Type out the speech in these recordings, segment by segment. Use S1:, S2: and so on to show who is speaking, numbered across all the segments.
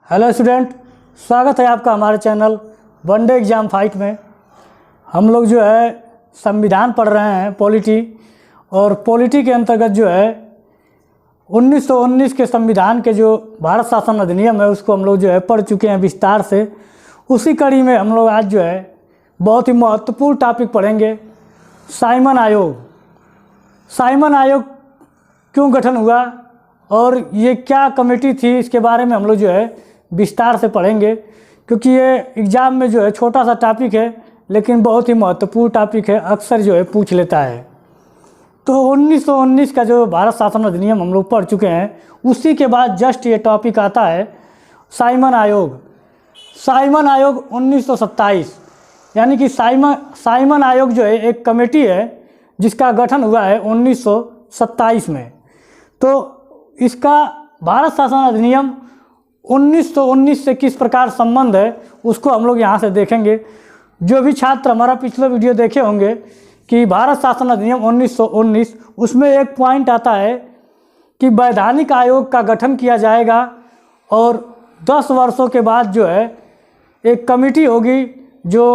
S1: Hello student, स्वागत है आपका हमारे चैनल वनडे एग्ज़ाम फाइट में। हम लोग जो है संविधान पढ़ रहे हैं पॉलिटी, और पॉलिटी के अंतर्गत जो है 1919 के संविधान के जो भारत शासन अधिनियम है उसको हम लोग जो है पढ़ चुके हैं विस्तार से। उसी कड़ी में हम लोग आज जो है बहुत ही महत्वपूर्ण टॉपिक पढ़ेंगे, साइमन आयोग। साइमन आयोग क्यों गठन हुआ और ये क्या कमेटी थी, इसके बारे में हम लोग जो है विस्तार से पढ़ेंगे, क्योंकि ये एग्ज़ाम में जो है छोटा सा टॉपिक है लेकिन बहुत ही महत्वपूर्ण टॉपिक है, अक्सर जो है पूछ लेता है। तो 1919 का जो भारत शासन अधिनियम हम लोग पढ़ चुके हैं, उसी के बाद जस्ट ये टॉपिक आता है साइमन आयोग। साइमन आयोग 1927, यानी कि साइमन आयोग जो है एक कमेटी है जिसका गठन हुआ है 1927 में। तो इसका भारत शासन अधिनियम 1919 से किस प्रकार संबंध है उसको हम लोग यहाँ से देखेंगे। जो भी छात्र हमारा पिछला वीडियो देखे होंगे कि भारत शासन अधिनियम 1919, उसमें एक पॉइंट आता है कि वैधानिक आयोग का गठन किया जाएगा और 10 वर्षों के बाद जो है एक कमेटी होगी जो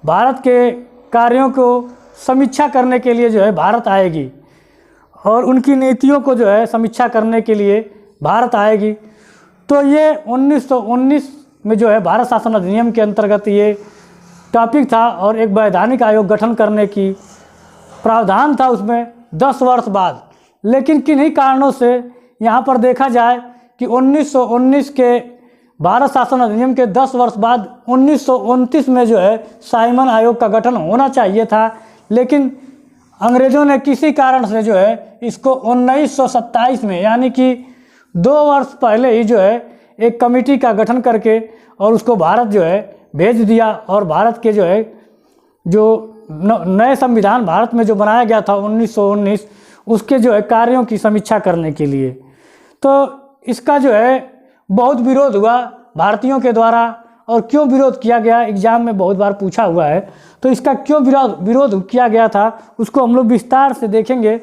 S1: भारत के कार्यों को समीक्षा करने के लिए जो है भारत आएगी और उनकी नीतियों को जो है समीक्षा करने के लिए भारत आएगी। तो ये 1919 में जो है भारत शासन अधिनियम के अंतर्गत ये टॉपिक था और एक वैधानिक आयोग गठन करने की प्रावधान था उसमें 10 वर्ष बाद। लेकिन किन्हीं कारणों से यहाँ पर देखा जाए कि 1919 के भारत शासन अधिनियम के 10 वर्ष बाद 1929 में जो है साइमन आयोग का गठन होना चाहिए था, लेकिन अंग्रेज़ों ने किसी कारण से जो है इसको 1927 में, यानी कि 2 वर्ष पहले ही जो है एक कमेटी का गठन करके और उसको भारत जो है भेज दिया। और भारत के जो है जो नए संविधान भारत में जो बनाया गया था 1919, उसके जो है कार्यों की समीक्षा करने के लिए। तो इसका जो है बहुत विरोध हुआ भारतीयों के द्वारा, और क्यों विरोध किया गया एग्ज़ाम में बहुत बार पूछा हुआ है। तो इसका क्यों विरोध किया गया था उसको हम लोग विस्तार से देखेंगे।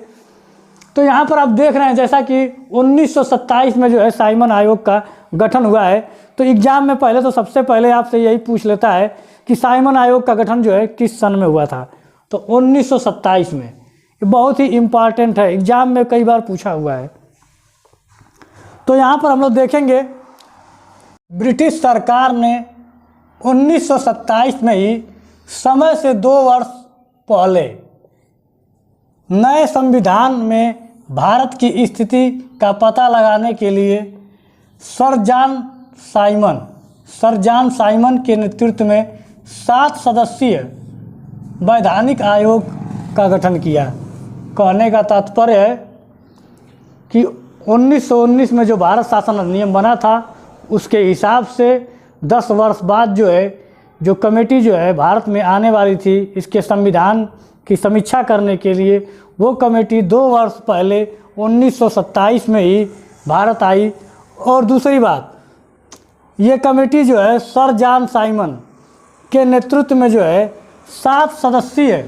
S1: तो यहाँ पर आप देख रहे हैं जैसा कि 1927 में जो है साइमन आयोग का गठन हुआ है। तो एग्ज़ाम में पहले तो सबसे पहले आपसे यही पूछ लेता है कि साइमन आयोग का गठन जो है किस सन में हुआ था। तो 1927 में। ये बहुत ही इम्पॉर्टेंट है, एग्ज़ाम में कई बार पूछा हुआ है। तो यहाँ पर हम लोग देखेंगे ब्रिटिश सरकार ने 1927 में ही समय से 2 वर्ष पहले नए संविधान में भारत की स्थिति का पता लगाने के लिए सर जॉन साइमन के नेतृत्व में 7 सदस्यीय वैधानिक आयोग का गठन किया। कहने का तात्पर्य है कि 1919 में जो भारत शासन अधिनियम बना था उसके हिसाब से 10 वर्ष बाद जो है जो कमेटी जो है भारत में आने वाली थी इसके संविधान की समीक्षा करने के लिए, वो कमेटी 2 वर्ष पहले 1927 में ही भारत आई। और दूसरी बात, ये कमेटी जो है सर जॉन साइमन के नेतृत्व में जो है 7 सदस्यीय,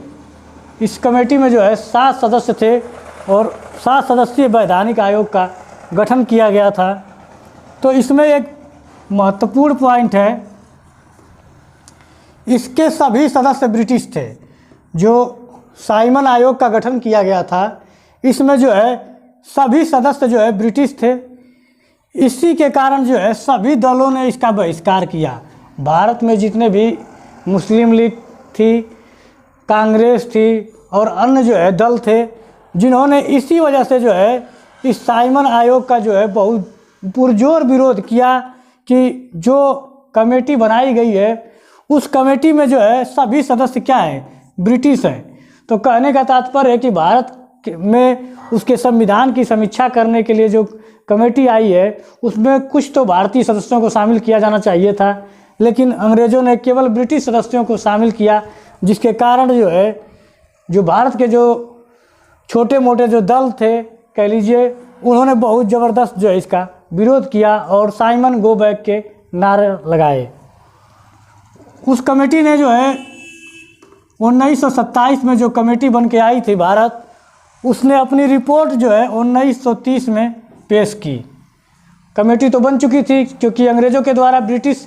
S1: इस कमेटी में जो है 7 सदस्य थे और 7 सदस्यीय वैधानिक आयोग का गठन किया गया था। तो इसमें एक महत्वपूर्ण पॉइंट है, इसके सभी सदस्य ब्रिटिश थे। जो साइमन आयोग का गठन किया गया था इसमें जो है सभी सदस्य जो है ब्रिटिश थे। इसी के कारण जो है सभी दलों ने इसका बहिष्कार किया। भारत में जितने भी मुस्लिम लीग थी, कांग्रेस थी और अन्य जो है दल थे, जिन्होंने इसी वजह से जो है इस साइमन आयोग का जो है बहुत पुरजोर विरोध किया कि जो कमेटी बनाई गई है उस कमेटी में जो है सभी सदस्य क्या हैं, ब्रिटिश हैं। तो कहने का तात्पर्य है कि भारत में उसके संविधान की समीक्षा करने के लिए जो कमेटी आई है उसमें कुछ तो भारतीय सदस्यों को शामिल किया जाना चाहिए था, लेकिन अंग्रेज़ों ने केवल ब्रिटिश सदस्यों को शामिल किया, जिसके कारण जो है जो भारत के जो छोटे मोटे जो दल थे कह लीजिए, उन्होंने बहुत ज़बरदस्त जो है इसका विरोध किया और साइमन गो बैक के नारे लगाए। उस कमेटी ने जो है 1927 में जो कमेटी बन के आई थी भारत, उसने अपनी रिपोर्ट जो है 1930 में पेश की। कमेटी तो बन चुकी थी, क्योंकि अंग्रेज़ों के द्वारा ब्रिटिश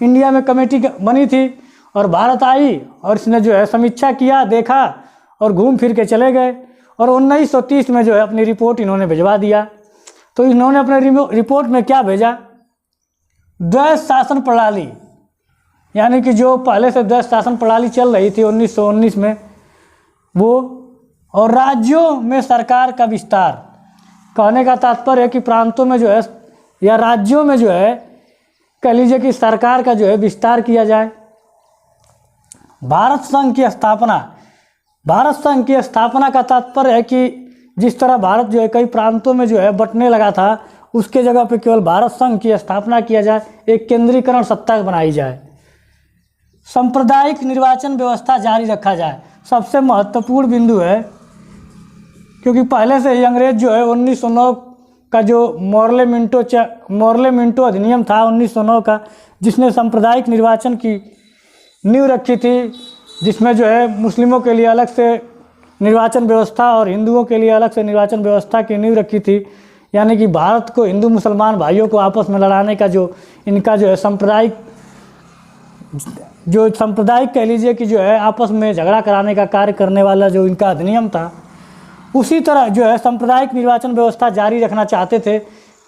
S1: इंडिया में कमेटी बनी थी और भारत आई और इसने जो है समीक्षा किया, देखा और घूम फिर के चले गए। और 1930 में जो है अपनी रिपोर्ट इन्होंने भिजवा दिया। तो इन्होंने अपने रिपोर्ट में क्या भेजा? द्वैध शासन प्रणाली, यानी कि जो पहले से द्वैध शासन प्रणाली चल रही थी 1919 में वो, और राज्यों में सरकार का विस्तार। कहने का तात्पर्य है कि प्रांतों में जो है या राज्यों में जो है कह लीजिए कि सरकार का जो है विस्तार किया जाए। भारत संघ की स्थापना, भारत संघ की स्थापना का तात्पर्य है कि जिस तरह भारत जो है कई प्रांतों में जो है बंटने लगा था, उसके जगह पे केवल भारत संघ की स्थापना किया जाए, एक केंद्रीकरण सत्ता बनाई जाए। सांप्रदायिक निर्वाचन व्यवस्था जारी रखा जाए, सबसे महत्वपूर्ण बिंदु है, क्योंकि पहले से ही अंग्रेज जो है 1909 का जो मॉर्ले मिंटो अधिनियम था 1909 का, जिसने सांप्रदायिक निर्वाचन की नींव रखी थी, जिसमें जो है मुस्लिमों के लिए अलग से निर्वाचन व्यवस्था और हिंदुओं के लिए अलग से निर्वाचन व्यवस्था की नींव रखी थी। यानी कि भारत को हिंदू मुसलमान भाइयों को आपस में लड़ाने का जो इनका जो है सांप्रदायिक कह लीजिए कि जो है आपस में झगड़ा कराने का कार्य करने वाला जो इनका अधिनियम था, उसी तरह जो है सांप्रदायिक निर्वाचन व्यवस्था जारी रखना चाहते थे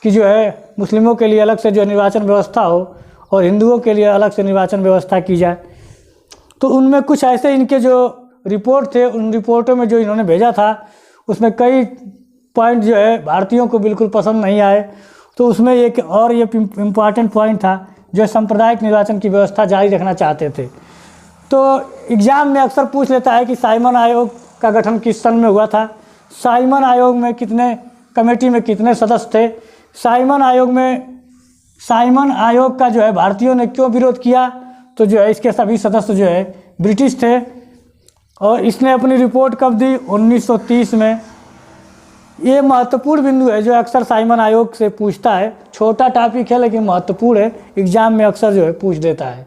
S1: कि जो है मुस्लिमों के लिए अलग से जो निर्वाचन व्यवस्था हो और हिंदुओं के लिए अलग से निर्वाचन व्यवस्था की जाए। तो उनमें कुछ ऐसे इनके जो रिपोर्ट थे, उन रिपोर्टों में जो इन्होंने भेजा था उसमें कई पॉइंट जो है भारतीयों को बिल्कुल पसंद नहीं आए। तो उसमें एक और ये इम्पॉर्टेंट पॉइंट था, जो सांप्रदायिक निर्वाचन की व्यवस्था जारी रखना चाहते थे। तो एग्ज़ाम में अक्सर पूछ लेता है कि साइमन आयोग का गठन किस सन में हुआ था, साइमन आयोग में कितने कमेटी में कितने सदस्य थे, साइमन आयोग का जो है भारतीयों ने क्यों विरोध किया। तो जो है इसके सभी सदस्य जो है ब्रिटिश थे और इसने अपनी रिपोर्ट कब दी? 1930 में। ये महत्वपूर्ण बिंदु है जो अक्सर साइमन आयोग से पूछता है। छोटा टॉपिक है लेकिन महत्वपूर्ण है, एग्ज़ाम में अक्सर जो है पूछ देता है।